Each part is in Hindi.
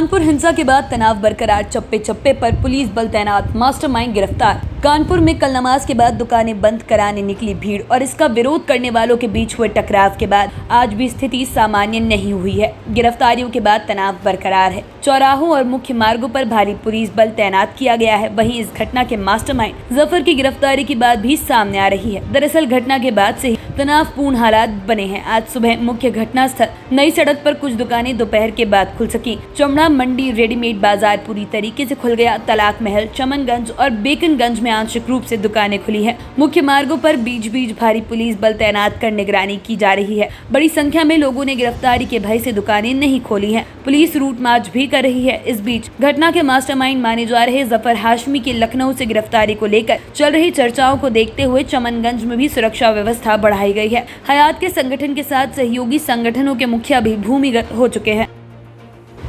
कानपुर हिंसा के बाद तनाव बरकरार, चप्पे चप्पे पर पुलिस बल तैनात, मास्टरमाइंड गिरफ्तार। कानपुर में कल नमाज के बाद दुकानें बंद कराने निकली भीड़ और इसका विरोध करने वालों के बीच हुए टकराव के बाद आज भी स्थिति सामान्य नहीं हुई है। गिरफ्तारियों के बाद तनाव बरकरार है। चौराहों और मुख्य मार्गों पर भारी पुलिस बल तैनात किया गया है। वहीं इस घटना के मास्टरमाइंड जफर की गिरफ्तारी की बात भी सामने आ रही है। दरअसल घटना के बाद से ही तनावपूर्ण हालात बने हैं। आज सुबह मुख्य घटना स्थल नई सड़क पर कुछ दुकानें दोपहर के बाद खुल सकी। चमड़ा मंडी, रेडीमेड बाजार पूरी तरीके से खुल गया। तलाक महल, चमनगंज और बेकनगंज में आंशिक रूप से दुकानें खुली हैं। मुख्य मार्गों पर बीच बीच भारी पुलिस बल तैनात कर निगरानी की जा रही है। बड़ी संख्या में लोगों ने गिरफ्तारी के भय से दुकानें नहीं खोली हैं। पुलिस रूट मार्च भी कर रही है। इस बीच घटना के मास्टरमाइंड माने जा रहे जफर हाशमी की लखनऊ से गिरफ्तारी को लेकर चल रही चर्चाओं को देखते हुए चमनगंज में भी सुरक्षा व्यवस्था बढ़ाई गई है। हयात के संगठन के साथ सहयोगी संगठनों के मुखिया भी भूमिगत हो चुके हैं।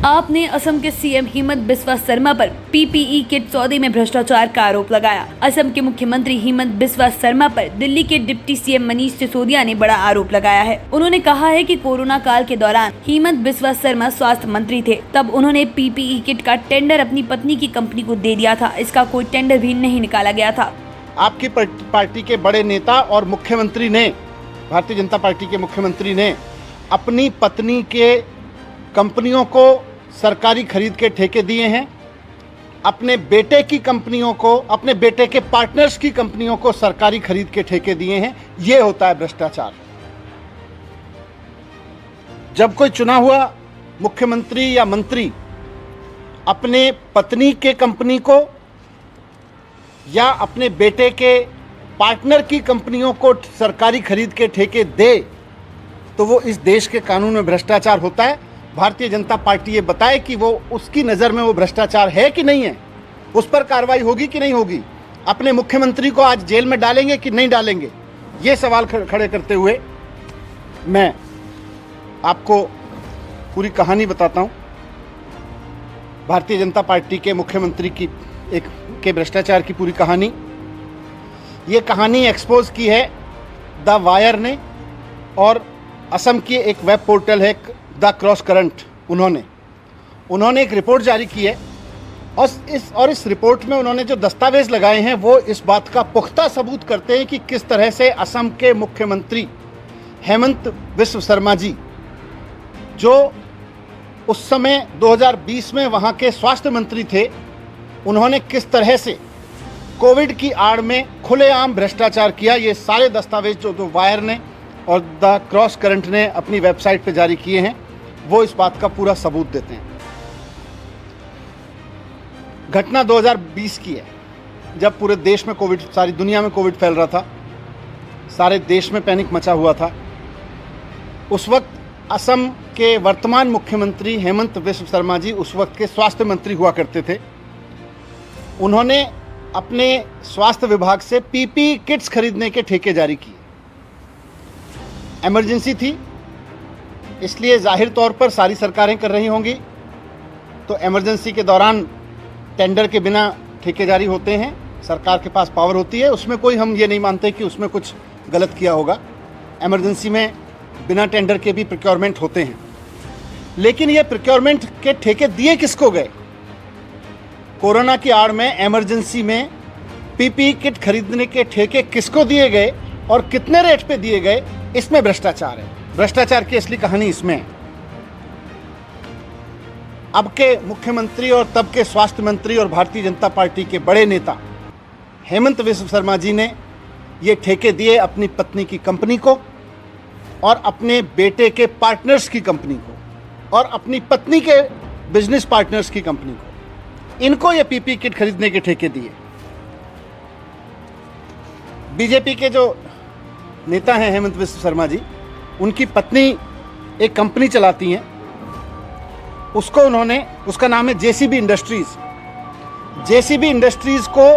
आपने असम के सीएम हिमंत बिस्वा शर्मा पर पीपीई किट सौदे में भ्रष्टाचार का आरोप लगाया। असम के मुख्यमंत्री हिमंत बिस्वा शर्मा पर दिल्ली के डिप्टी सीएम मनीष सिसोदिया ने बड़ा आरोप लगाया है। उन्होंने कहा है कि कोरोना काल के दौरान हिमंत बिस्वा शर्मा स्वास्थ्य मंत्री थे, तब उन्होंने पीपीई किट का टेंडर अपनी पत्नी की कंपनी को दे दिया था। इसका कोई टेंडर भी नहीं निकाला गया था। आपकी पार्टी के बड़े नेता और मुख्यमंत्री ने, भारतीय जनता पार्टी के मुख्यमंत्री ने अपनी पत्नी के कंपनियों को सरकारी खरीद के ठेके दिए हैं। अपने बेटे की कंपनियों को, अपने बेटे के पार्टनर्स की कंपनियों को सरकारी खरीद के ठेके दिए हैं। यह होता है भ्रष्टाचार। जब कोई चुना हुआ मुख्यमंत्री या मंत्री अपने पत्नी के कंपनी को या अपने बेटे के पार्टनर की कंपनियों को सरकारी खरीद के ठेके दे, तो वो इस देश के कानून में भ्रष्टाचार होता है। भारतीय जनता पार्टी ये बताए कि वो उसकी नज़र में वो भ्रष्टाचार है कि नहीं है, उस पर कार्रवाई होगी कि नहीं होगी। अपने मुख्यमंत्री को आज जेल में डालेंगे कि नहीं डालेंगे, ये सवाल खड़े करते हुए मैं आपको पूरी कहानी बताता हूँ। भारतीय जनता पार्टी के मुख्यमंत्री की के भ्रष्टाचार की पूरी कहानी। ये कहानी एक्सपोज की है द वायर ने, और असम की एक वेब पोर्टल है द क्रॉस करंट, उन्होंने एक रिपोर्ट जारी की है। और इस रिपोर्ट में उन्होंने जो दस्तावेज लगाए हैं वो इस बात का पुख्ता सबूत करते हैं कि किस तरह से असम के मुख्यमंत्री हेमंत बिस्वा शर्मा जी, जो उस समय 2020 में वहाँ के स्वास्थ्य मंत्री थे, उन्होंने किस तरह से कोविड की आड़ में खुलेआम भ्रष्टाचार किया। ये सारे दस्तावेज जो वायर ने और द क्रॉस करंट ने अपनी वेबसाइट पर जारी किए हैं, वो इस बात का पूरा सबूत देते हैं। घटना 2020 की है, जब पूरे देश में कोविड, सारी दुनिया में कोविड फैल रहा था, सारे देश में पैनिक मचा हुआ था। उस वक्त असम के वर्तमान मुख्यमंत्री हेमंत बिस्वा शर्मा जी उस वक्त के स्वास्थ्य मंत्री हुआ करते थे। उन्होंने अपने स्वास्थ्य विभाग से पीपीई किट्स खरीदने के ठेके जारी किए। इमरजेंसी थी, इसलिए जाहिर तौर पर सारी सरकारें कर रही होंगी, तो इमरजेंसी के दौरान टेंडर के बिना ठेके जारी होते हैं। सरकार के पास पावर होती है, उसमें कोई हम ये नहीं मानते कि उसमें कुछ गलत किया होगा। इमरजेंसी में बिना टेंडर के भी प्रोक्योरमेंट होते हैं। लेकिन ये प्रोक्योरमेंट के ठेके दिए किसको गए? कोरोना की आड़ में इमरजेंसी में पीपीई किट खरीदने के ठेके किसको दिए गए और कितने रेट पे दिए गए, इसमें भ्रष्टाचार है। भ्रष्टाचार की असली कहानी इसमें है। अब के मुख्यमंत्री और तब के स्वास्थ्य मंत्री और भारतीय जनता पार्टी के बड़े नेता हेमंत बिस्वा शर्मा जी ने ये ठेके दिए अपनी पत्नी की कंपनी को और अपने बेटे के पार्टनर्स की कंपनी को और अपनी पत्नी के बिजनेस पार्टनर्स की कंपनी को। इनको ये पीपीई किट खरीदने के ठेके दिए। बीजेपी के जो नेता हैं हेमंत बिस्वा शर्मा जी, उनकी पत्नी एक कंपनी चलाती हैं, उसका नाम है जेसीबी इंडस्ट्रीज। जेसीबी इंडस्ट्रीज को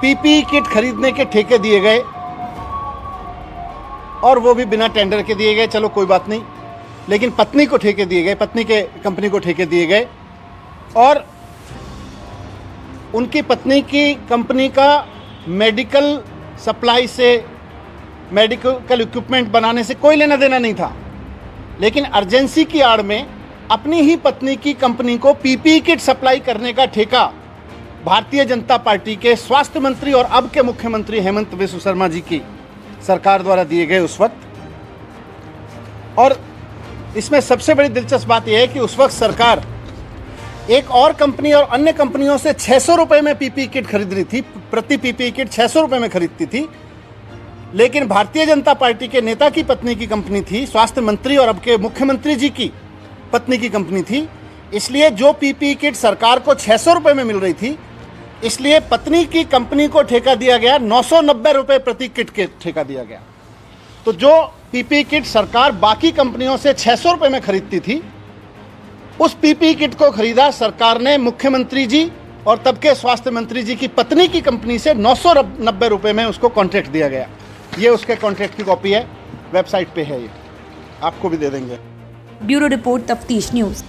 पीपीई किट खरीदने के ठेके दिए गए और वो भी बिना टेंडर के दिए गए। चलो कोई बात नहीं, लेकिन पत्नी को ठेके दिए गए, पत्नी के कंपनी को ठेके दिए गए और उनकी पत्नी की कंपनी का मेडिकल सप्लाई से, मेडिकल इक्विपमेंट बनाने से कोई लेना देना नहीं था। लेकिन अर्जेंसी की आड़ में अपनी ही पत्नी की कंपनी को पीपीई किट सप्लाई करने का ठेका भारतीय जनता पार्टी के स्वास्थ्य मंत्री और अब के मुख्यमंत्री हेमंत बिस्व शर्मा जी की सरकार द्वारा दिए गए उस वक्त। और इसमें सबसे बड़ी दिलचस्प बात यह है कि उस वक्त सरकार एक और कंपनी और अन्य कंपनियों से 600 रुपये में पीपीई किट खरीद रही थी, प्रति पीपीई किट 600 रुपये में खरीदती थी। लेकिन भारतीय जनता पार्टी के नेता की पत्नी की कंपनी थी, स्वास्थ्य मंत्री और अब के मुख्यमंत्री जी की पत्नी की कंपनी थी, इसलिए जो पीपीई किट सरकार को 600 रुपये में मिल रही थी, इसलिए पत्नी की कंपनी को ठेका दिया गया 990 रुपये प्रति किट के ठेका दिया गया। तो जो पीपीई किट सरकार बाकी कंपनियों से 600 रुपये में खरीदती थी, उस पीपीई किट को खरीदा सरकार ने मुख्यमंत्री जी और तब के स्वास्थ्य मंत्री जी की पत्नी की कंपनी से 990 रुपये में उसको कॉन्ट्रैक्ट दिया गया। ये उसके कॉन्ट्रैक्ट की कॉपी है, वेबसाइट पे है, ये आपको भी दे देंगे। ब्यूरो रिपोर्ट तफ्तीश न्यूज़।